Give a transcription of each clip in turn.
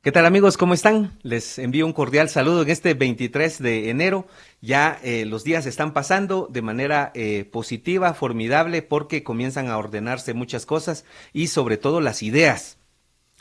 ¿Qué tal amigos? ¿Cómo están? Les envío un cordial saludo en este 23 de enero. Ya los días están pasando de manera positiva, formidable, porque comienzan a ordenarse muchas cosas y sobre todo las ideas.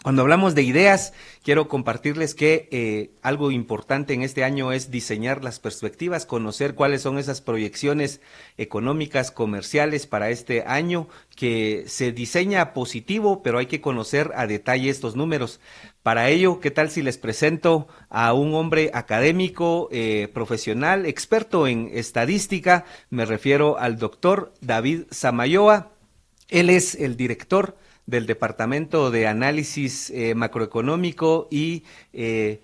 Cuando hablamos de ideas, quiero compartirles que algo importante en este año es diseñar las perspectivas, conocer cuáles son esas proyecciones económicas, comerciales para este año, que se diseña positivo, pero hay que conocer a detalle estos números. Para ello, ¿qué tal si les presento a un hombre académico, profesional, experto en estadística? Me refiero al doctor David Samayoa. Él es el director del Departamento de Análisis Macroeconómico y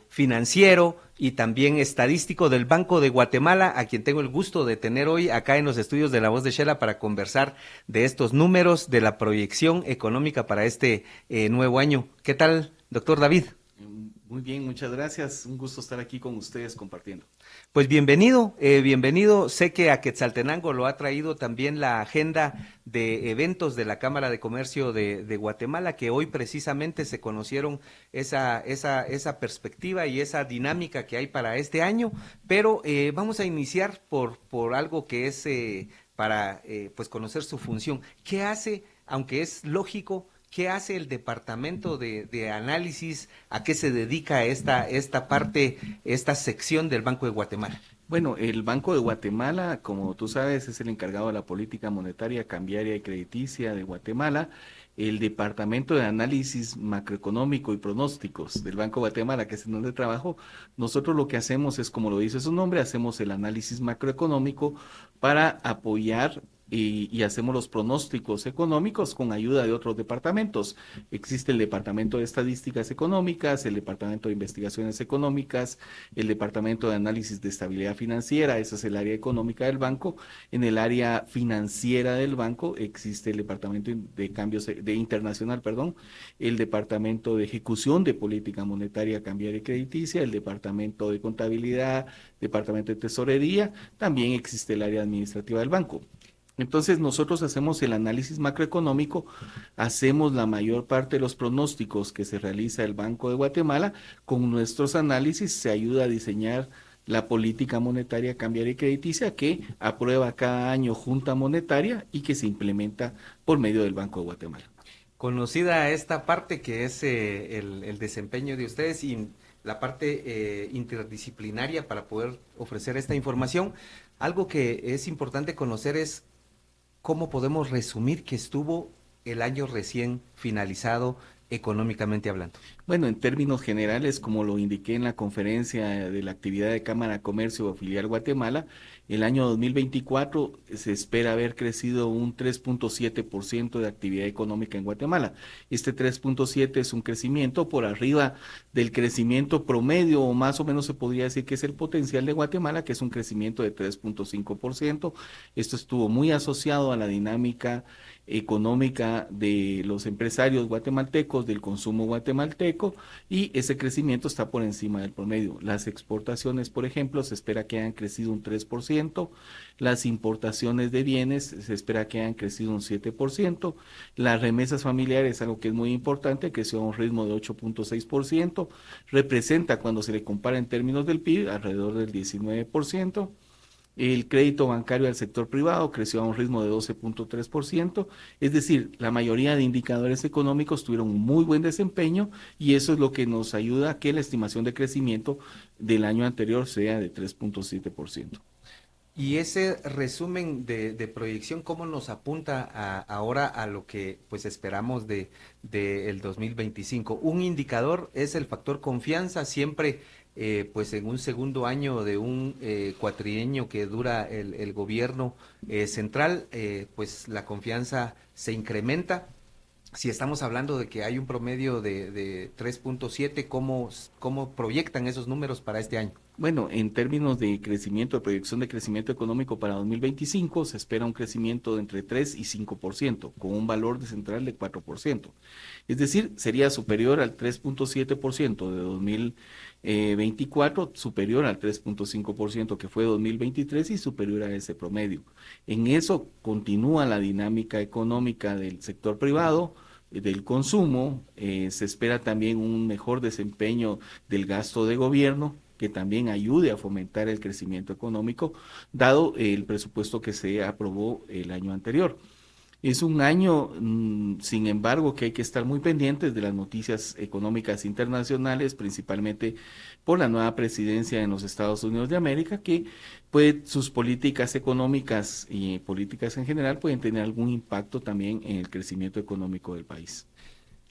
Financiero y también estadístico del Banco de Guatemala, a quien tengo el gusto de tener hoy acá en los estudios de La Voz de Shela para conversar de estos números, de la proyección económica para este nuevo año. ¿Qué tal, doctor David? Muy bien, muchas gracias. Un gusto estar aquí con ustedes compartiendo. Pues bienvenido, bienvenido. Sé que a Quetzaltenango lo ha traído también la agenda de eventos de la Cámara de Comercio de Guatemala, que hoy precisamente se conocieron esa perspectiva y esa dinámica que hay para este año, pero vamos a iniciar por algo que es para pues conocer su función. ¿Qué hace, aunque es lógico, qué hace el departamento de análisis? ¿A qué se dedica esta parte, esta sección del Banco de Guatemala? Bueno, el Banco de Guatemala, como tú sabes, es el encargado de la política monetaria, cambiaria y crediticia de Guatemala. El Departamento de Análisis Macroeconómico y Pronósticos del Banco de Guatemala, que es en donde trabajo, nosotros lo que hacemos es, como lo dice su nombre, hacemos el análisis macroeconómico para apoyar y hacemos los pronósticos económicos con ayuda de otros departamentos. Existe el Departamento de Estadísticas Económicas, el Departamento de Investigaciones Económicas, el Departamento de Análisis de Estabilidad Financiera, esa es el área económica del banco. En el área financiera del banco existe el Departamento de Cambios de Internacional, perdón, el Departamento de Ejecución de Política Monetaria, Cambiaria y Crediticia, el Departamento de Contabilidad, Departamento de Tesorería, también existe el área administrativa del banco. Entonces nosotros hacemos el análisis macroeconómico, hacemos la mayor parte de los pronósticos que se realiza el Banco de Guatemala. Con nuestros análisis se ayuda a diseñar la política monetaria cambiaria y crediticia que aprueba cada año Junta Monetaria y que se implementa por medio del Banco de Guatemala. Conocida esta parte que es el desempeño de ustedes y la parte interdisciplinaria para poder ofrecer esta información, algo que es importante conocer es cómo podemos resumir que estuvo el año recién finalizado económicamente hablando. Bueno, en términos generales, como lo indiqué en la conferencia de la actividad de Cámara de Comercio Filial Guatemala, el año 2024 se espera haber crecido un 3.7% de actividad económica en Guatemala. Este 3.7 es un crecimiento por arriba del crecimiento promedio, o más o menos se podría decir que es el potencial de Guatemala, que es un crecimiento de 3.5%. Esto estuvo muy asociado a la dinámica económica de los empresarios guatemaltecos, del consumo guatemalteco, y ese crecimiento está por encima del promedio. Las exportaciones, por ejemplo, se espera que hayan crecido un 3%, las importaciones de bienes se espera que hayan crecido un 7%, las remesas familiares, algo que es muy importante, creció a un ritmo de 8.6%, representa cuando se le compara en términos del PIB alrededor del 19%. El crédito bancario al sector privado creció a un ritmo de 12.3%, es decir, la mayoría de indicadores económicos tuvieron un muy buen desempeño y eso es lo que nos ayuda a que la estimación de crecimiento del año anterior sea de 3.7%. Y ese resumen de proyección, ¿cómo nos apunta ahora a lo que pues esperamos de el 2025? Un indicador es el factor confianza, siempre pues en un segundo año de un cuatrienio que dura el gobierno central, pues la confianza se incrementa. Si estamos hablando de que hay un promedio de 3.7, ¿cómo proyectan esos números para este año? Bueno, en términos de crecimiento, de proyección de crecimiento económico para 2025, se espera un crecimiento de entre 3 y 5%, con un valor de central de 4%. Es decir, sería superior al 3.7% de 2024, superior al 3.5% que fue 2023 y superior a ese promedio. En eso continúa la dinámica económica del sector privado, del consumo, se espera también un mejor desempeño del gasto de gobierno, que también ayude a fomentar el crecimiento económico, dado el presupuesto que se aprobó el año anterior. Es un año, sin embargo, que hay que estar muy pendientes de las noticias económicas internacionales, principalmente por la nueva presidencia en los Estados Unidos de América, que sus políticas económicas y políticas en general pueden tener algún impacto también en el crecimiento económico del país.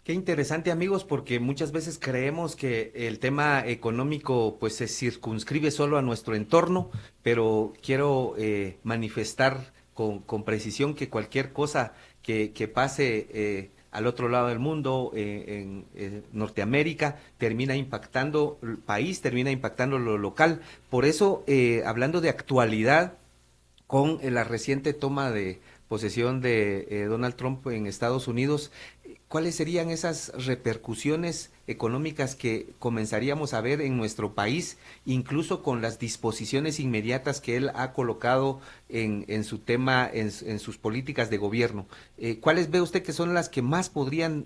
Qué interesante, amigos, porque muchas veces creemos que el tema económico pues se circunscribe solo a nuestro entorno, pero quiero manifestar con precisión que cualquier cosa que pase al otro lado del mundo, en Norteamérica, termina impactando el país, termina impactando lo local. Por eso, hablando de actualidad, con la reciente toma de posesión de Donald Trump en Estados Unidos, ¿cuáles serían esas repercusiones económicas que comenzaríamos a ver en nuestro país, incluso con las disposiciones inmediatas que él ha colocado en su tema, en sus políticas de gobierno? ¿Cuáles ve usted que son las que más podrían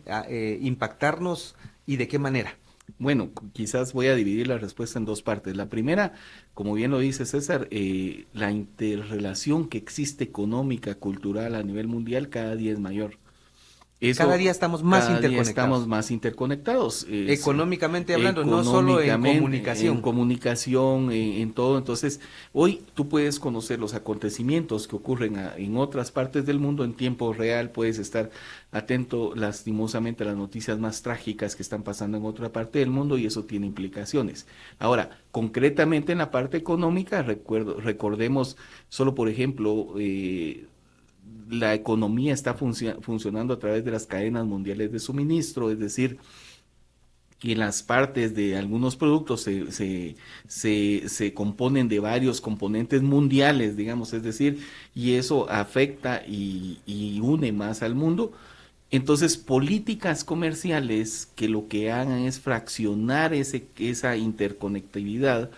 impactarnos y de qué manera? Bueno, quizás voy a dividir la respuesta en dos partes. La primera, como bien lo dice César, la interrelación que existe económica, cultural a nivel mundial cada día es mayor. Cada día Eso, estamos más cada día estamos interconectados, más interconectados, económicamente hablando, no solo en económicamente, en comunicación. comunicación, en todo. Entonces, hoy tú puedes conocer los acontecimientos que ocurren en otras partes del mundo en tiempo real, puedes estar atento lastimosamente a las noticias más trágicas que están pasando en otra parte del mundo y eso tiene implicaciones. Ahora, concretamente en la parte económica, recordemos solo, por ejemplo, la economía está funcionando a través de las cadenas mundiales de suministro, es decir, que las partes de algunos productos se componen de varios componentes mundiales, digamos, es decir, y eso afecta y une más al mundo. Entonces, políticas comerciales que lo que hagan es fraccionar esa interconectividad,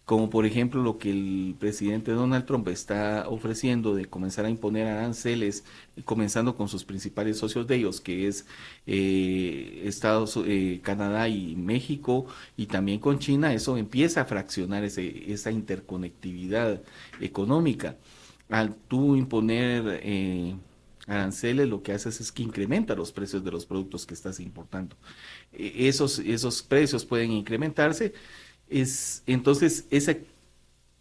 como por ejemplo lo que el presidente Donald Trump está ofreciendo de comenzar a imponer aranceles, comenzando con sus principales socios de ellos, que es Canadá y México, y también con China. Eso empieza a fraccionar esa interconectividad económica. Al tú imponer aranceles, lo que haces es que incrementa los precios de los productos que estás importando. Esos precios pueden incrementarse. Entonces,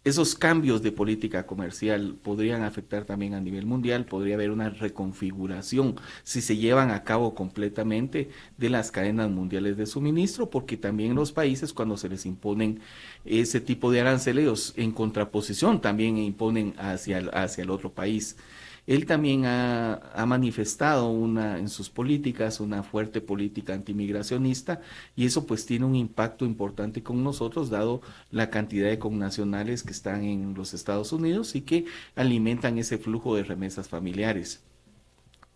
esos cambios de política comercial podrían afectar también a nivel mundial, podría haber una reconfiguración si se llevan a cabo completamente de las cadenas mundiales de suministro, porque también los países cuando se les imponen ese tipo de aranceles en contraposición también imponen hacia el otro país. Él también ha manifestado en sus políticas una fuerte política antimigracionista y eso pues tiene un impacto importante con nosotros dado la cantidad de connacionales que están en los Estados Unidos y que alimentan ese flujo de remesas familiares.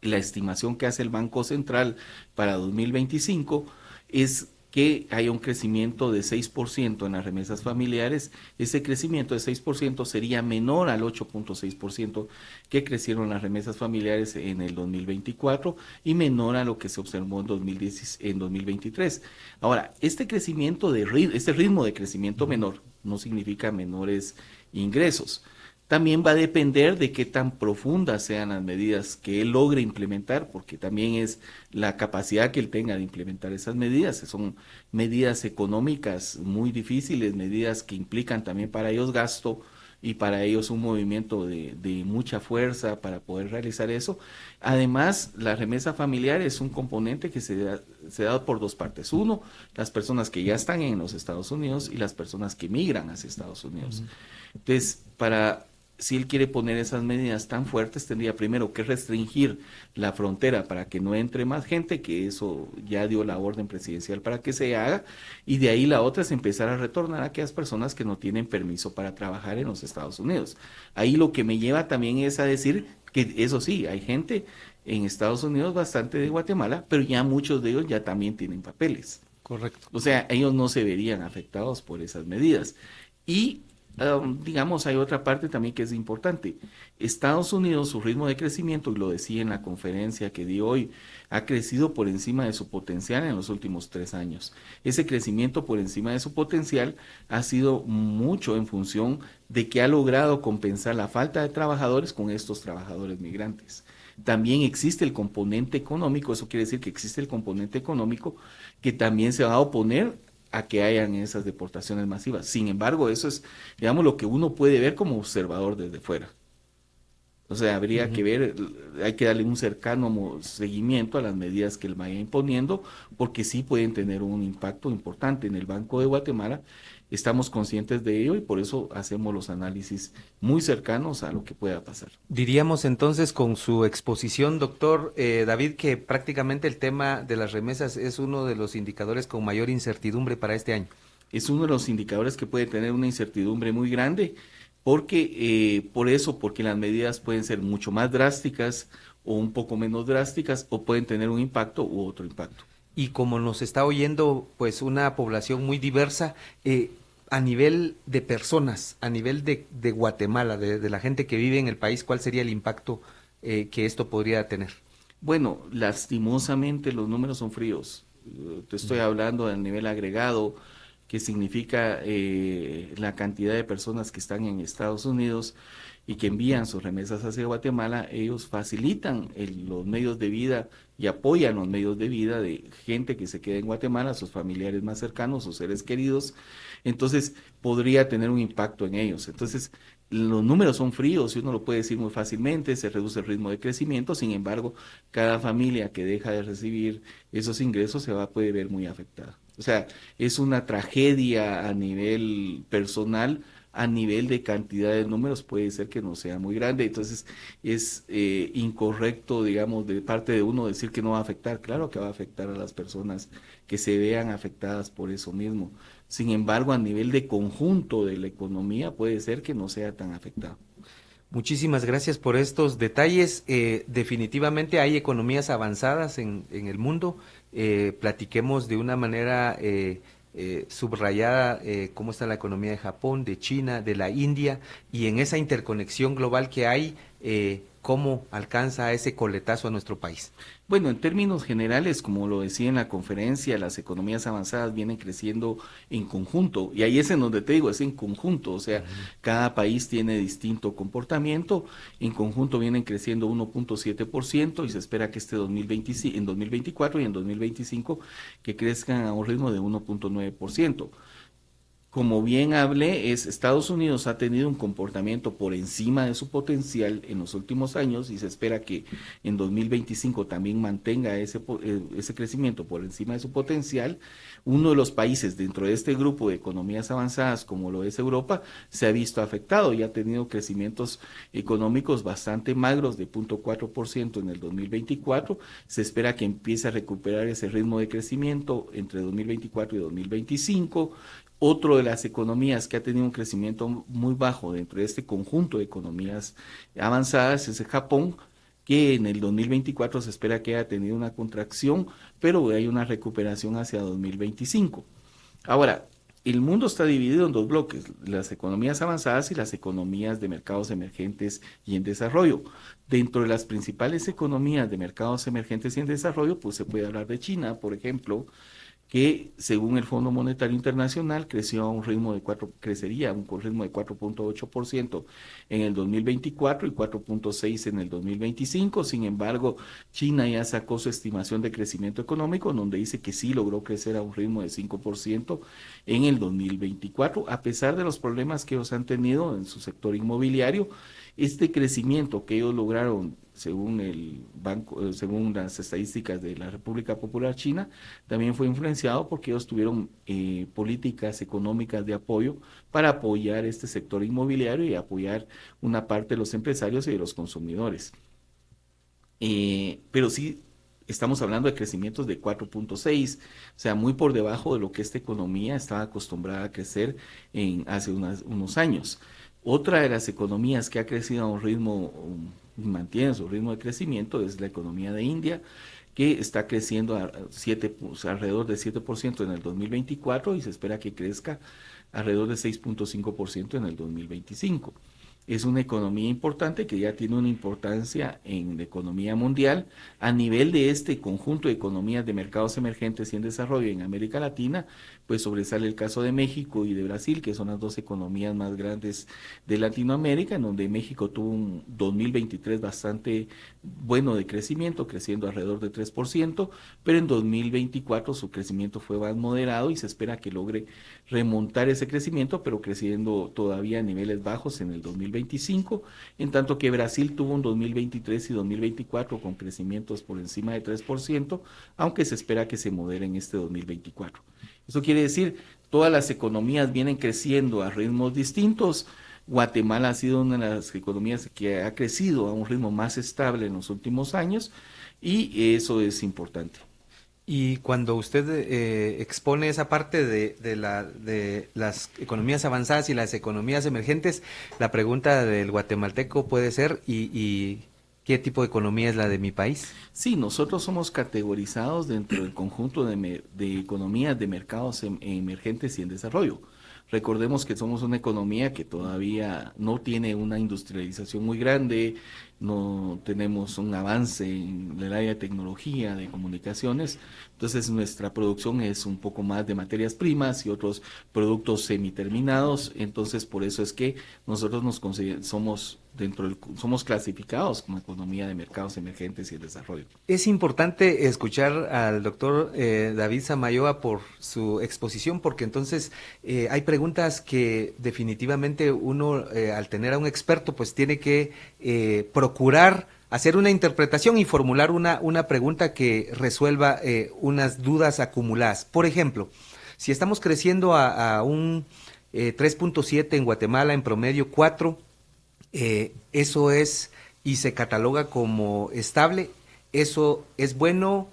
La estimación que hace el Banco Central para 2025 es que haya un crecimiento de 6% en las remesas familiares. Ese crecimiento de 6% sería menor al 8.6% que crecieron las remesas familiares en el 2024 y menor a lo que se observó en 2023. Ahora, este ritmo de crecimiento menor no significa menores ingresos. También va a depender de qué tan profundas sean las medidas que él logre implementar, porque también es la capacidad que él tenga de implementar esas medidas. Son medidas económicas muy difíciles, medidas que implican también para ellos gasto y para ellos un movimiento de mucha fuerza para poder realizar eso. Además, la remesa familiar es un componente que se da por dos partes. Uno, las personas que ya están en los Estados Unidos y las personas que migran hacia Estados Unidos. Entonces, si él quiere poner esas medidas tan fuertes, tendría primero que restringir la frontera para que no entre más gente, que eso ya dio la orden presidencial para que se haga, y de ahí la otra es empezar a retornar a aquellas personas que no tienen permiso para trabajar en los Estados Unidos. Ahí lo que me lleva también es a decir que eso sí, hay gente en Estados Unidos bastante de Guatemala, pero ya muchos de ellos ya también tienen papeles. Correcto. O sea, ellos no se verían afectados por esas medidas. Y Digamos, hay otra parte también que es importante. Estados Unidos, su ritmo de crecimiento, y lo decía en la conferencia que di hoy, ha crecido por encima de su potencial en los últimos 3 años. Ese crecimiento por encima de su potencial ha sido mucho en función de que ha logrado compensar la falta de trabajadores con estos trabajadores migrantes. También existe el componente económico, eso quiere decir que existe el componente económico que también se va a oponer a que hayan esas deportaciones masivas. Sin embargo, eso es, digamos, lo que uno puede ver como observador desde fuera. O sea, habría que Ujú. ver, hay que darle un cercano seguimiento a las medidas que él vaya imponiendo, porque sí pueden tener un impacto importante en el Banco de Guatemala. Estamos conscientes de ello y por eso hacemos los análisis muy cercanos a lo que pueda pasar. Diríamos entonces con su exposición, doctor David, que prácticamente el tema de las remesas es uno de los indicadores con mayor incertidumbre para este año. Es uno de los indicadores que puede tener una incertidumbre muy grande, porque por eso, porque las medidas pueden ser mucho más drásticas o un poco menos drásticas, o pueden tener un impacto u otro impacto. Y como nos está oyendo pues una población muy diversa, a nivel de personas, a nivel de Guatemala, de la gente que vive en el país, ¿cuál sería el impacto que esto podría tener? Bueno, lastimosamente los números son fríos. Te estoy hablando del nivel agregado, que significa la cantidad de personas que están en Estados Unidos y que envían sus remesas hacia Guatemala. Ellos facilitan los medios de vida y apoyan los medios de vida de gente que se queda en Guatemala, sus familiares más cercanos, sus seres queridos. Entonces, podría tener un impacto en ellos. Entonces, los números son fríos y uno lo puede decir muy fácilmente, se reduce el ritmo de crecimiento. Sin embargo, cada familia que deja de recibir esos ingresos puede ver muy afectada. O sea, es una tragedia a nivel personal, a nivel de cantidad de números puede ser que no sea muy grande. Entonces, es incorrecto, digamos, de parte de uno decir que no va a afectar. Claro que va a afectar a las personas que se vean afectadas por eso mismo. Sin embargo, a nivel de conjunto de la economía puede ser que no sea tan afectado. Muchísimas gracias por estos detalles. Definitivamente hay economías avanzadas en el mundo. Platiquemos de una manera subrayada cómo está la economía de Japón, de China, de la India, y en esa interconexión global que hay, cómo alcanza ese coletazo a nuestro país. Bueno, en términos generales, como lo decía en la conferencia, las economías avanzadas vienen creciendo en conjunto, y ahí es en donde te digo, es en conjunto, o sea, Ujú. cada país tiene distinto comportamiento, en conjunto vienen creciendo 1,7% y se espera que este 2025, en 2024 y en 2025 que crezcan a un ritmo de 1,9%. Como bien hablé, Estados Unidos ha tenido un comportamiento por encima de su potencial en los últimos años y se espera que en 2025 también mantenga ese crecimiento por encima de su potencial. Uno de los países dentro de este grupo de economías avanzadas, como lo es Europa, se ha visto afectado y ha tenido crecimientos económicos bastante magros de 0,4% en el 2024. Se espera que empiece a recuperar ese ritmo de crecimiento entre 2024 y 2025. Otro de las economías que ha tenido un crecimiento muy bajo dentro de este conjunto de economías avanzadas es el Japón, que en el 2024 se espera que haya tenido una contracción, pero hay una recuperación hacia 2025. Ahora, el mundo está dividido en dos bloques, las economías avanzadas y las economías de mercados emergentes y en desarrollo. Dentro de las principales economías de mercados emergentes y en desarrollo, pues se puede hablar de China, por ejemplo, que según el Fondo Monetario Internacional creció a un ritmo de crecería a un ritmo de 4,8% en el 2024 y 4,6% en el 2025. Sin embargo, China ya sacó su estimación de crecimiento económico, donde dice que sí logró crecer a un ritmo de 5% en el 2024, a pesar de los problemas que ellos han tenido en su sector inmobiliario. Este crecimiento que ellos lograron, según el banco, según las estadísticas de la República Popular China, también fue influenciado porque ellos tuvieron políticas económicas de apoyo para apoyar este sector inmobiliario y apoyar una parte de los empresarios y de los consumidores. Pero sí estamos hablando de crecimientos de 4,6, o sea, muy por debajo de lo que esta economía estaba acostumbrada a crecer hace unos años. Otra de las economías que ha crecido a un ritmo, mantiene su ritmo de crecimiento, es la economía de India, que está creciendo alrededor de 7% en el 2024 y se espera que crezca alrededor de 6.5% en el 2025. Es una economía importante que ya tiene una importancia en la economía mundial. A nivel de este conjunto de economías de mercados emergentes y en desarrollo en América Latina, pues sobresale el caso de México y de Brasil, que son las dos economías más grandes de Latinoamérica, en donde México tuvo un 2023 bastante bueno de crecimiento, creciendo alrededor de 3%, pero en 2024 su crecimiento fue más moderado y se espera que logre remontar ese crecimiento, pero creciendo todavía a niveles bajos en el 2025, en tanto que Brasil tuvo un 2023 y 2024 con crecimientos por encima de 3%, aunque se espera que se modere en este 2024. Eso quiere decir, todas las economías vienen creciendo a ritmos distintos. Guatemala ha sido una de las economías que ha crecido a un ritmo más estable en los últimos años y eso es importante. Y cuando usted expone esa parte de las economías avanzadas y las economías emergentes, la pregunta del guatemalteco puede ser, ¿y qué tipo de economía es la de mi país? Sí, nosotros somos categorizados dentro del conjunto de economías de mercados emergentes y en desarrollo. Recordemos que somos una economía que todavía no tiene una industrialización muy grande, no tenemos un avance en el área de tecnología, de comunicaciones, entonces nuestra producción es un poco más de materias primas y otros productos semiterminados, entonces por eso es que nosotros somos clasificados como economía de mercados emergentes y el desarrollo. Es importante escuchar al doctor David Samayoa por su exposición, porque entonces hay preguntas que definitivamente uno, al tener a un experto, pues tiene que procurar hacer una interpretación y formular una pregunta que resuelva unas dudas acumuladas. Por ejemplo, si estamos creciendo a un 3.7 en Guatemala, en promedio 4, eso es y se cataloga como estable. ¿Eso es bueno?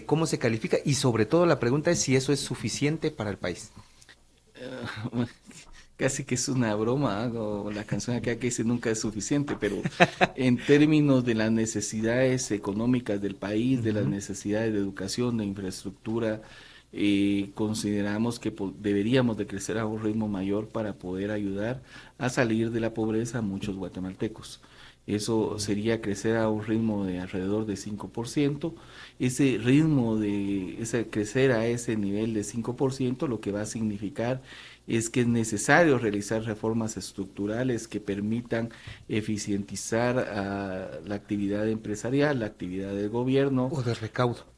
¿Cómo se califica? Y sobre todo la pregunta es si eso es suficiente para el país. Casi que es una broma, o la canción acá que dice nunca es suficiente, pero en términos de las necesidades económicas del país, de las Ujú. necesidades de educación, de infraestructura, consideramos que deberíamos de crecer a un ritmo mayor para poder ayudar a salir de la pobreza a muchos guatemaltecos. Eso sería crecer a un ritmo de alrededor de 5%. Ese ritmo de ese crecer a ese nivel de 5% lo que va a significar es que es necesario realizar reformas estructurales que permitan eficientizar la actividad empresarial, la actividad del gobierno. O de recaudo.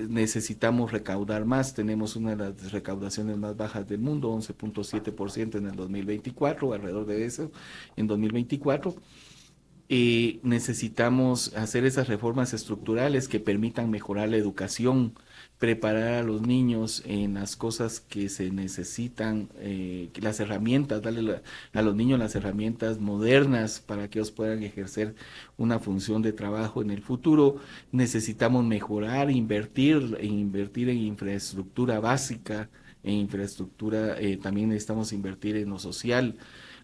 Necesitamos recaudar más, tenemos una de las recaudaciones más bajas del mundo, 11.7% en el 2024, alrededor de eso en 2024. Necesitamos hacer esas reformas estructurales que permitan mejorar la educación, preparar a los niños en las cosas que se necesitan, las herramientas, a los niños las herramientas modernas para que ellos puedan ejercer una función de trabajo en el futuro. Necesitamos mejorar, invertir en infraestructura básica, en infraestructura, también necesitamos invertir en lo social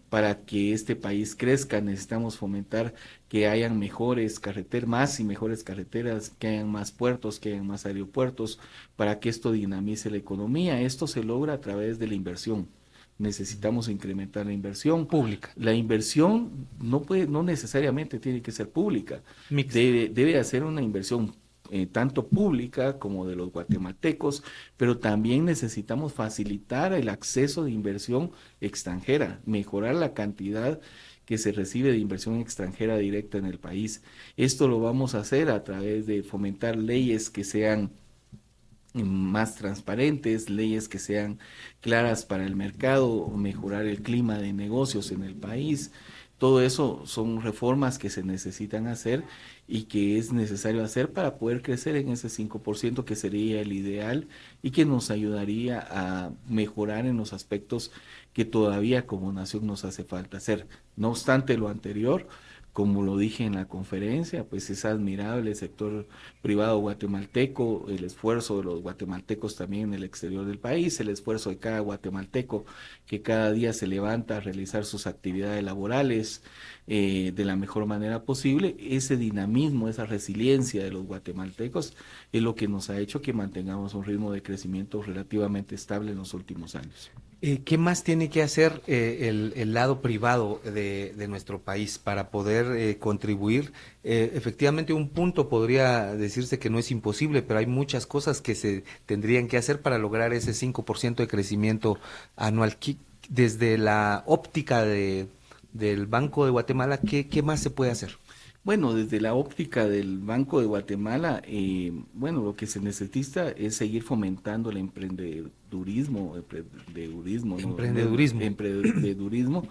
para que este país crezca. Necesitamos fomentar que hayan mejores carreteras, más y mejores carreteras, que hayan más puertos, que hayan más aeropuertos, para que esto dinamice la economía. Esto se logra a través de la inversión. Necesitamos incrementar la inversión. Pública. La inversión no necesariamente tiene que ser pública. Mixta. Debe hacer una inversión tanto pública como de los guatemaltecos, pero también necesitamos facilitar el acceso de inversión extranjera, mejorar la cantidad que se recibe de inversión extranjera directa en el país. Esto lo vamos a hacer a través de fomentar leyes que sean más transparentes, leyes que sean claras para el mercado, mejorar el clima de negocios en el país. Todo eso son reformas que se necesitan hacer y que es necesario hacer para poder crecer en ese 5% que sería el ideal y que nos ayudaría a mejorar en los aspectos que todavía como nación nos hace falta hacer. No obstante lo anterior, Como lo dije en la conferencia, pues es admirable el sector privado guatemalteco, el esfuerzo de los guatemaltecos también en el exterior del país, el esfuerzo de cada guatemalteco que cada día se levanta a realizar sus actividades laborales de la mejor manera posible. Ese dinamismo, esa resiliencia de los guatemaltecos es lo que nos ha hecho que mantengamos un ritmo de crecimiento relativamente estable en los últimos años. ¿Qué más tiene que hacer el lado privado de nuestro país para poder contribuir? Efectivamente, un punto podría decirse que no es imposible, pero hay muchas cosas que se tendrían que hacer para lograr ese 5% de crecimiento anual. Desde la óptica del Banco de Guatemala, ¿qué más se puede hacer? Bueno, desde la óptica del Banco de Guatemala, bueno, lo que se necesita es seguir fomentando el emprendedurismo, ¿no? Emprendedurismo. Emprendedurismo,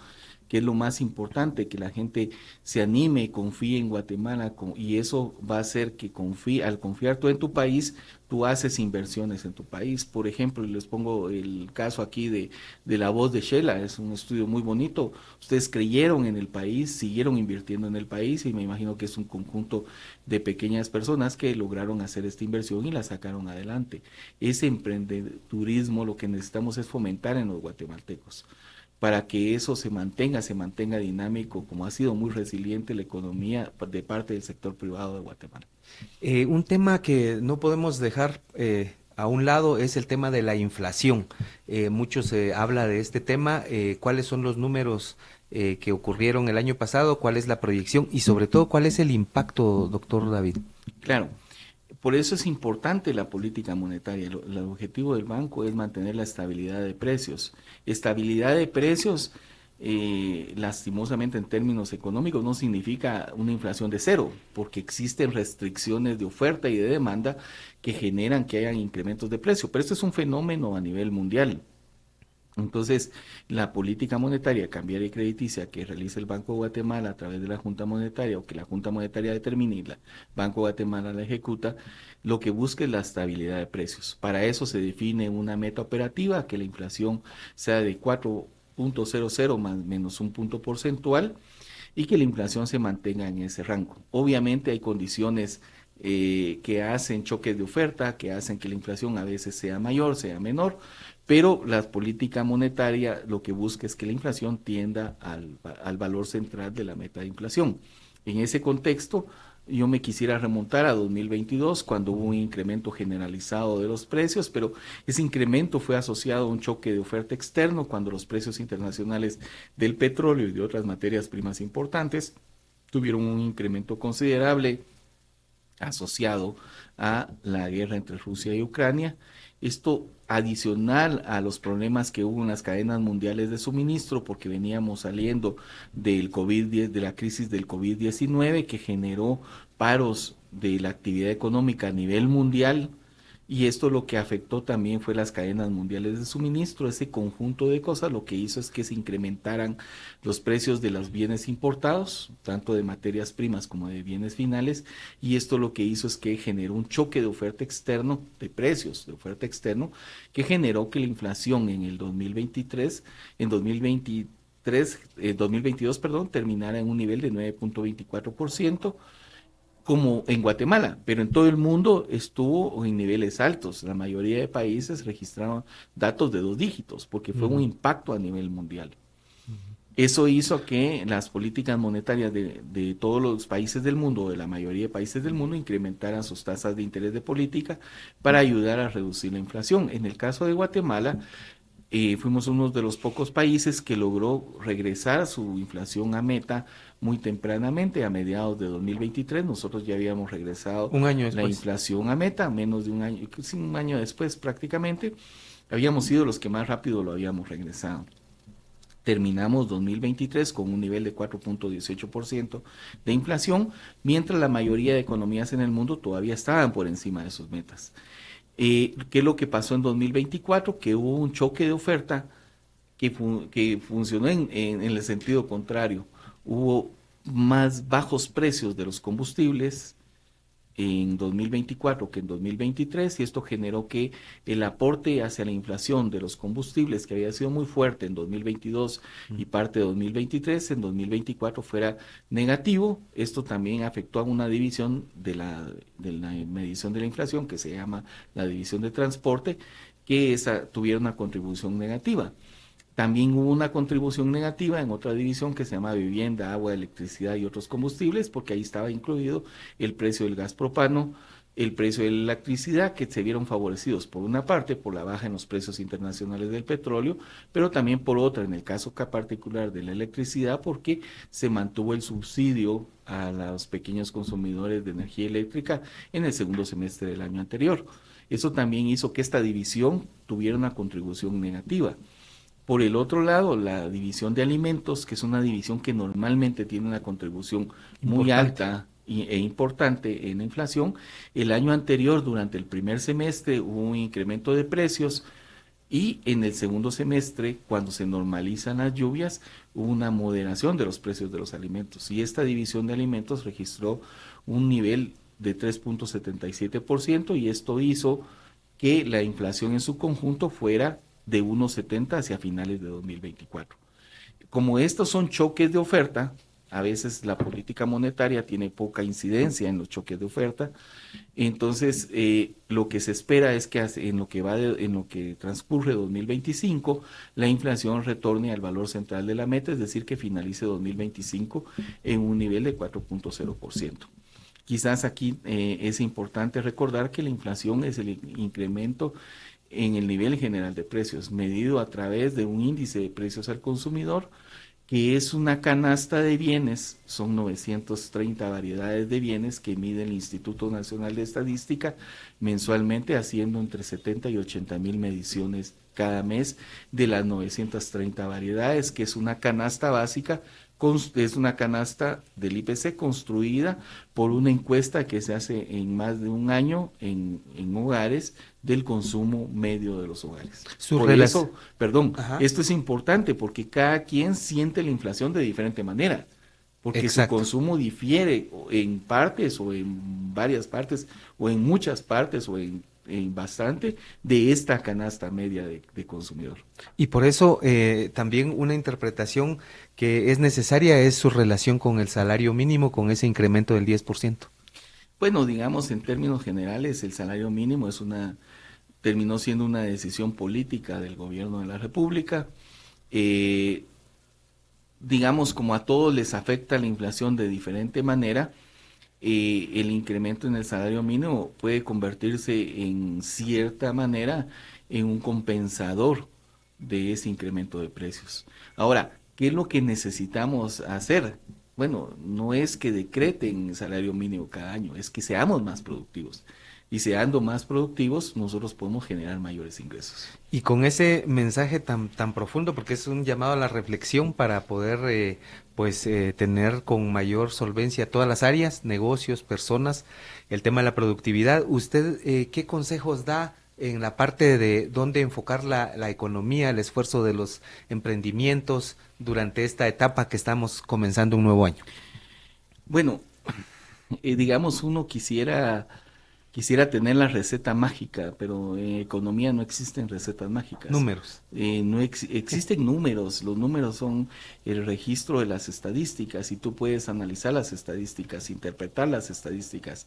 que es lo más importante, que la gente se anime, confíe en Guatemala, y eso va a hacer que confíe, al confiar tú en tu país, tú haces inversiones en tu país. Por ejemplo, les pongo el caso aquí de La Voz de Shela, es un estudio muy bonito. Ustedes creyeron en el país, siguieron invirtiendo en el país y me imagino que es un conjunto de pequeñas personas que lograron hacer esta inversión y la sacaron adelante. Ese emprendedurismo lo que necesitamos es fomentar en los guatemaltecos para que eso se mantenga dinámico, como ha sido muy resiliente la economía de parte del sector privado de Guatemala. Un tema que no podemos dejar a un lado es el tema de la inflación. Mucho se habla de este tema. ¿Cuáles son los números que ocurrieron el año pasado? ¿Cuál es la proyección? Y sobre todo, ¿cuál es el impacto, doctor David? Claro, por eso es importante la política monetaria. El objetivo del banco es mantener la estabilidad de precios. Estabilidad de precios, lastimosamente en términos económicos, no significa una inflación de cero, porque existen restricciones de oferta y de demanda que generan que hayan incrementos de precio. Pero esto es un fenómeno a nivel mundial. Entonces, la política monetaria, cambiaria y crediticia que realiza el Banco de Guatemala a través de la Junta Monetaria o que la Junta Monetaria determine y el Banco de Guatemala la ejecuta, lo que busca es la estabilidad de precios. Para eso se define una meta operativa, que la inflación sea de 4,00 más menos un punto porcentual y que la inflación se mantenga en ese rango. Obviamente hay condiciones que hacen choques de oferta, que hacen que la inflación a veces sea mayor, sea menor, pero la política monetaria lo que busca es que la inflación tienda al valor central de la meta de inflación. En ese contexto, yo me quisiera remontar a 2022, cuando hubo un incremento generalizado de los precios, pero ese incremento fue asociado a un choque de oferta externo, cuando los precios internacionales del petróleo y de otras materias primas importantes tuvieron un incremento considerable asociado a la guerra entre Rusia y Ucrania. Esto adicional a los problemas que hubo en las cadenas mundiales de suministro, porque veníamos saliendo del COVID-10, de la crisis del COVID-19, que generó paros de la actividad económica a nivel mundial, y esto lo que afectó también fue las cadenas mundiales de suministro. Ese conjunto de cosas lo que hizo es que se incrementaran los precios de los bienes importados, tanto de materias primas como de bienes finales, y esto lo que hizo es que generó un choque de oferta externo, de precios de oferta externo, que generó que la inflación en el 2023, en 2022, perdón, terminara en un nivel de 9,24%, como en Guatemala, pero en todo el mundo estuvo en niveles altos. La mayoría de países registraron datos de 2 dígitos, porque fue un Ujú, impacto a nivel mundial. ujú. Eso hizo que las políticas monetarias de todos los países del mundo, de la mayoría de países del mundo, incrementaran sus tasas de interés de política para ayudar a reducir la inflación. En el caso de Guatemala, fuimos uno de los pocos países que logró regresar su inflación a meta muy tempranamente, a mediados de 2023. Nosotros ya habíamos regresado Un año la después. inflación a meta, menos de un año, casi un año después prácticamente. Habíamos sido los que más rápido lo habíamos regresado. Terminamos 2023 con un nivel de 4,18% de inflación, mientras la mayoría de economías en el mundo todavía estaban por encima de sus metas. ¿Qué es lo que pasó en 2024? Que hubo un choque de oferta que funcionó en el sentido contrario. Hubo más bajos precios de los combustibles, en 2024 que en 2023, y esto generó que el aporte hacia la inflación de los combustibles, que había sido muy fuerte en 2022 y parte de 2023, en 2024 fuera negativo. Esto también afectó a una división de la medición de la inflación que se llama la división de transporte, que esa tuviera una contribución negativa. También hubo una contribución negativa en otra división que se llama vivienda, agua, electricidad y otros combustibles, porque ahí estaba incluido el precio del gas propano, el precio de la electricidad, que se vieron favorecidos por una parte por la baja en los precios internacionales del petróleo, pero también por otra, en el caso particular de la electricidad, porque se mantuvo el subsidio a los pequeños consumidores de energía eléctrica en el segundo semestre del año anterior. Eso también hizo que esta división tuviera una contribución negativa. Por el otro lado, la división de alimentos, que es una división que normalmente tiene una contribución muy Importante. alta e importante en la inflación, el año anterior, durante el primer semestre, hubo un incremento de precios y en el segundo semestre, cuando se normalizan las lluvias, hubo una moderación de los precios de los alimentos. Y esta división de alimentos registró un nivel de 3,77% y esto hizo que la inflación en su conjunto fuera de 1,70 hacia finales de 2024. Como estos son choques de oferta, a veces la política monetaria tiene poca incidencia en los choques de oferta, entonces lo que se espera es que en lo que transcurre 2025, la inflación retorne al valor central de la meta, es decir, que finalice 2025 en un nivel de 4,0%. Quizás aquí es importante recordar que la inflación es el incremento en el nivel general de precios, medido a través de un índice de precios al consumidor, que es una canasta de bienes, son 930 variedades de bienes que mide el Instituto Nacional de Estadística mensualmente, haciendo entre 70 y 80 mil mediciones cada mes de las 930 variedades, que es una canasta básica, es una canasta del IPC construida por una encuesta que se hace en más de un año en hogares del consumo medio de los hogares. Sus Por reglas. eso, perdón, Ajá. esto es importante porque cada quien siente la inflación de diferente manera, porque su Exacto. consumo difiere en partes o en varias partes o en muchas partes o en bastante de esta canasta media de consumidor. Y por eso también una interpretación que es necesaria es su relación con el salario mínimo, con ese incremento del 10%. Bueno, digamos en términos generales, el salario mínimo terminó siendo una decisión política del gobierno de la República. Eh, digamos, como a todos les afecta la inflación de diferente manera, el incremento en el salario mínimo puede convertirse en cierta manera en un compensador de ese incremento de precios. Ahora, ¿qué es lo que necesitamos hacer? Bueno, no es que decreten salario mínimo cada año, es que seamos más productivos. Y siendo más productivos, nosotros podemos generar mayores ingresos. Y con ese mensaje tan profundo, porque es un llamado a la reflexión para poder tener con mayor solvencia todas las áreas, negocios, personas, el tema de la productividad. ¿Usted qué consejos da en la parte de dónde enfocar la economía, el esfuerzo de los emprendimientos durante esta etapa que estamos comenzando un nuevo año? Bueno, digamos, uno quisiera tener la receta mágica, pero en economía no existen recetas mágicas. Números. No existen números, los números son el registro de las estadísticas y tú puedes analizar las estadísticas, interpretar las estadísticas.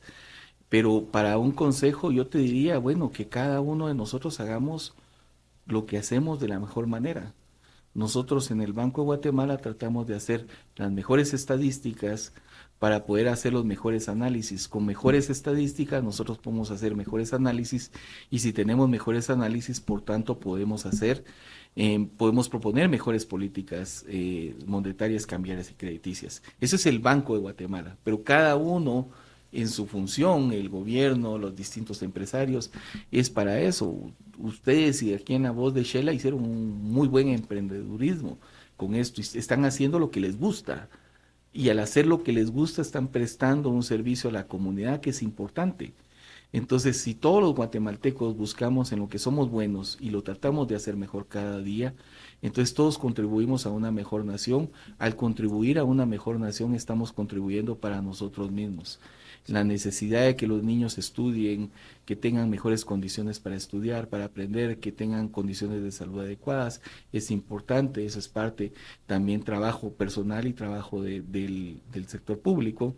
Pero para un consejo yo te diría, bueno, que cada uno de nosotros hagamos lo que hacemos de la mejor manera. Nosotros en el Banco de Guatemala tratamos de hacer las mejores estadísticas para poder hacer los mejores análisis. Con mejores estadísticas nosotros podemos hacer mejores análisis y si tenemos mejores análisis, por tanto, podemos proponer mejores políticas monetarias, cambiarias y crediticias. Eso es el Banco de Guatemala, pero cada uno en su función, el gobierno, los distintos empresarios, es para eso. Ustedes y aquí en la voz de Shela hicieron un muy buen emprendedurismo con esto, y están haciendo lo que les gusta. Y al hacer lo que les gusta, están prestando un servicio a la comunidad que es importante. Entonces, si todos los guatemaltecos buscamos en lo que somos buenos y lo tratamos de hacer mejor cada día, entonces todos contribuimos a una mejor nación. Al contribuir a una mejor nación, estamos contribuyendo para nosotros mismos. la necesidad de que los niños estudien, que tengan mejores condiciones para estudiar, para aprender, que tengan condiciones de salud adecuadas, es importante, eso es parte también trabajo personal y trabajo del sector público.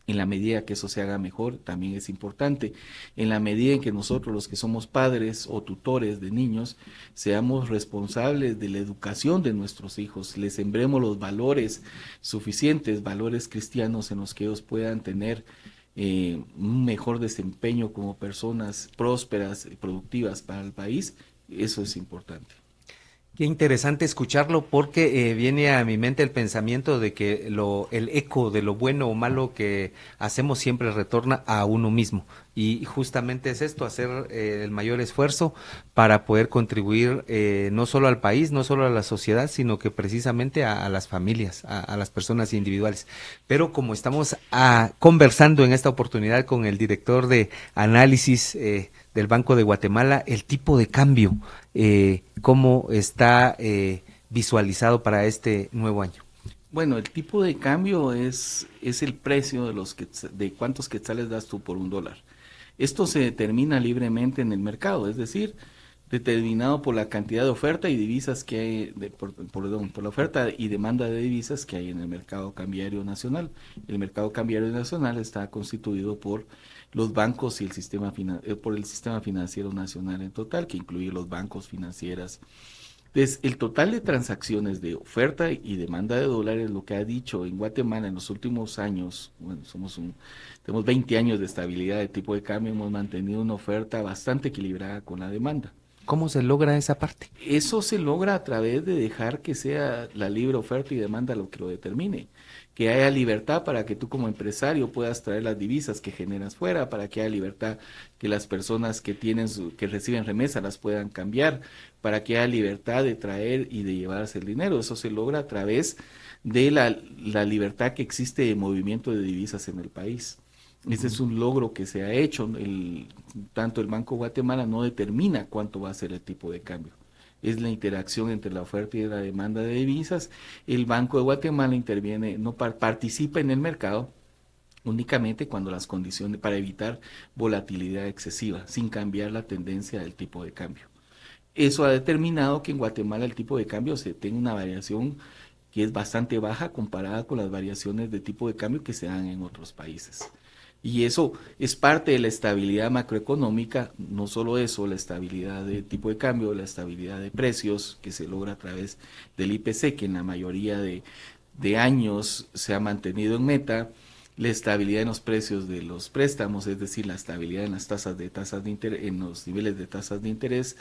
En la medida que eso se haga mejor, también es importante. En la medida en que nosotros, los que somos padres o tutores de niños, seamos responsables de la educación de nuestros hijos, les sembremos los valores suficientes, valores cristianos en los que ellos puedan tener un mejor desempeño como personas prósperas y productivas para el país, eso es importante. Qué interesante escucharlo porque viene a mi mente el pensamiento de que el eco de lo bueno o malo que hacemos siempre retorna a uno mismo. Y justamente es esto, hacer el mayor esfuerzo para poder contribuir no solo al país, no solo a la sociedad, sino que precisamente a las familias, a las personas individuales. Pero como estamos conversando en esta oportunidad con el director de análisis del Banco de Guatemala, el tipo de cambio, cómo está visualizado para este nuevo año. Bueno, el tipo de cambio es el precio de cuántos quetzales das tú por un dólar. Esto se determina libremente en el mercado, es decir, determinado por la cantidad de oferta y divisas que hay, perdón, por la oferta y demanda de divisas que hay en el mercado cambiario nacional. El mercado cambiario nacional está constituido por los bancos y por el sistema financiero nacional en total, que incluye los bancos, financieras. Entonces, el total de transacciones de oferta y demanda de dólares, lo que ha dicho en Guatemala en los últimos años, bueno, tenemos 20 años de estabilidad de tipo de cambio, hemos mantenido una oferta bastante equilibrada con la demanda. ¿Cómo se logra esa parte? Eso se logra a través de dejar que sea la libre oferta y demanda lo que lo determine. Que haya libertad para que tú como empresario puedas traer las divisas que generas fuera, para que haya libertad que las personas que reciben remesa las puedan cambiar, para que haya libertad de traer y de llevarse el dinero. Eso se logra a través de la libertad que existe de movimiento de divisas en el país. Ese es un logro que se ha hecho. Tanto el Banco de Guatemala no determina cuánto va a ser el tipo de cambio. Es la interacción entre la oferta y la demanda de divisas. El Banco de Guatemala interviene, no participa en el mercado únicamente cuando las condiciones, para evitar volatilidad excesiva, sin cambiar la tendencia del tipo de cambio. Eso ha determinado que en Guatemala el tipo de cambio se tenga una variación que es bastante baja comparada con las variaciones de tipo de cambio que se dan en otros países. Y eso es parte de la estabilidad macroeconómica, no solo eso, la estabilidad de tipo de cambio, la estabilidad de precios que se logra a través del IPC, que en la mayoría de años se ha mantenido en meta, la estabilidad en los precios de los préstamos, es decir, la estabilidad en las tasas de interés, en los niveles de tasas de interés,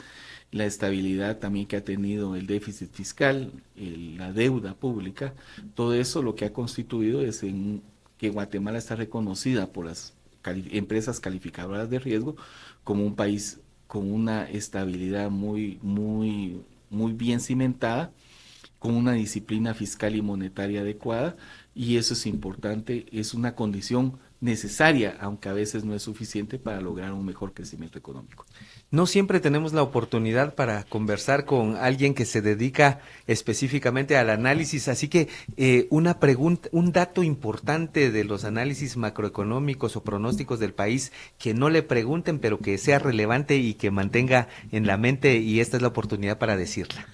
la estabilidad también que ha tenido el déficit fiscal, la deuda pública, todo eso lo que ha constituido es que Guatemala está reconocida por las empresas calificadoras de riesgo como un país con una estabilidad muy bien cimentada, con una disciplina fiscal y monetaria adecuada, y eso es importante, es una condición necesaria, aunque a veces no es suficiente para lograr un mejor crecimiento económico. No siempre tenemos la oportunidad para conversar con alguien que se dedica específicamente al análisis, así que una pregunta, un dato importante de los análisis macroeconómicos o pronósticos del país que no le pregunten, pero que sea relevante y que mantenga en la mente, y esta es la oportunidad para decirla.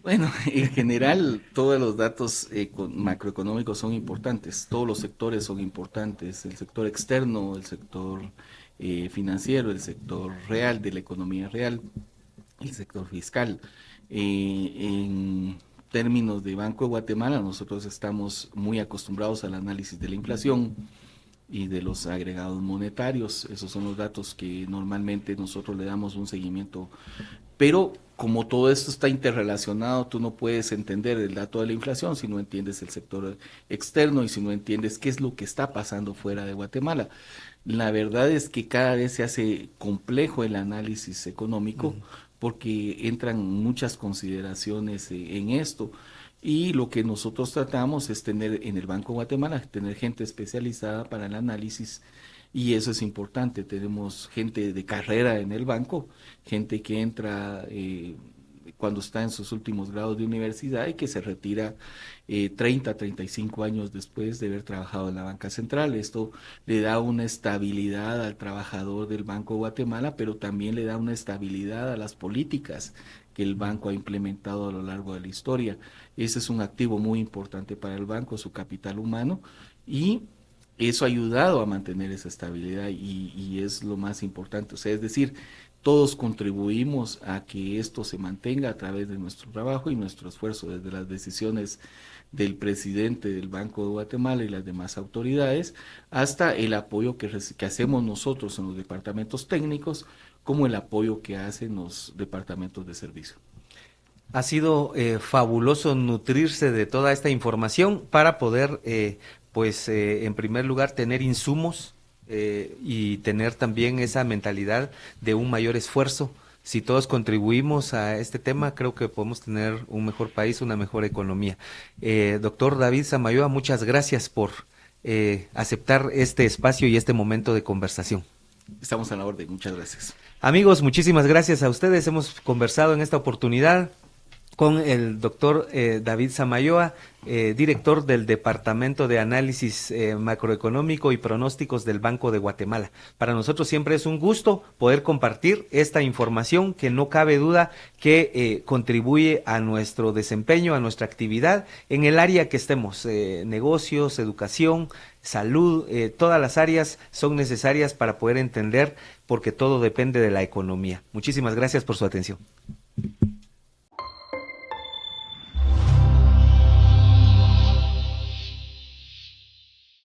Bueno, en general todos los datos macroeconómicos son importantes, todos los sectores son importantes, el sector externo, el sector financiero, el sector real de la economía real, el sector fiscal. En términos de Banco de Guatemala, nosotros estamos muy acostumbrados al análisis de la inflación y de los agregados monetarios. Esos son los datos que normalmente nosotros le damos un seguimiento, pero como todo esto está interrelacionado, tú no puedes entender el dato de la inflación si no entiendes el sector externo y si no entiendes qué es lo que está pasando fuera de Guatemala. La verdad es que cada vez se hace complejo el análisis económico porque entran muchas consideraciones en esto. Y lo que nosotros tratamos es tener en el Banco de Guatemala, tener gente especializada para el análisis, y eso es importante. Tenemos gente de carrera en el banco, gente que entra cuando está en sus últimos grados de universidad y que se retira 30, 35 años después de haber trabajado en la banca central. Esto le da una estabilidad al trabajador del Banco de Guatemala, pero también le da una estabilidad a las políticas que el banco ha implementado a lo largo de la historia. Ese es un activo muy importante para el banco, su capital humano, y eso ha ayudado a mantener esa estabilidad y es lo más importante. O sea, es decir, todos contribuimos a que esto se mantenga a través de nuestro trabajo y nuestro esfuerzo, desde las decisiones del presidente del Banco de Guatemala y las demás autoridades, hasta el apoyo que hacemos nosotros en los departamentos técnicos, como el apoyo que hacen los departamentos de servicio. Ha sido fabuloso nutrirse de toda esta información para poder, en primer lugar, tener insumos y tener también esa mentalidad de un mayor esfuerzo. Si todos contribuimos a este tema, creo que podemos tener un mejor país, una mejor economía. Doctor David Samayoa, muchas gracias por aceptar este espacio y este momento de conversación. Estamos a la orden, muchas gracias. Amigos, muchísimas gracias a ustedes. Hemos conversado en esta oportunidad con el doctor David Samayoa, director del Departamento de Análisis Macroeconómico y Pronósticos del Banco de Guatemala. Para nosotros siempre es un gusto poder compartir esta información que no cabe duda que contribuye a nuestro desempeño, a nuestra actividad en el área que estemos, negocios, educación, salud, todas las áreas son necesarias para poder entender porque todo depende de la economía. Muchísimas gracias por su atención.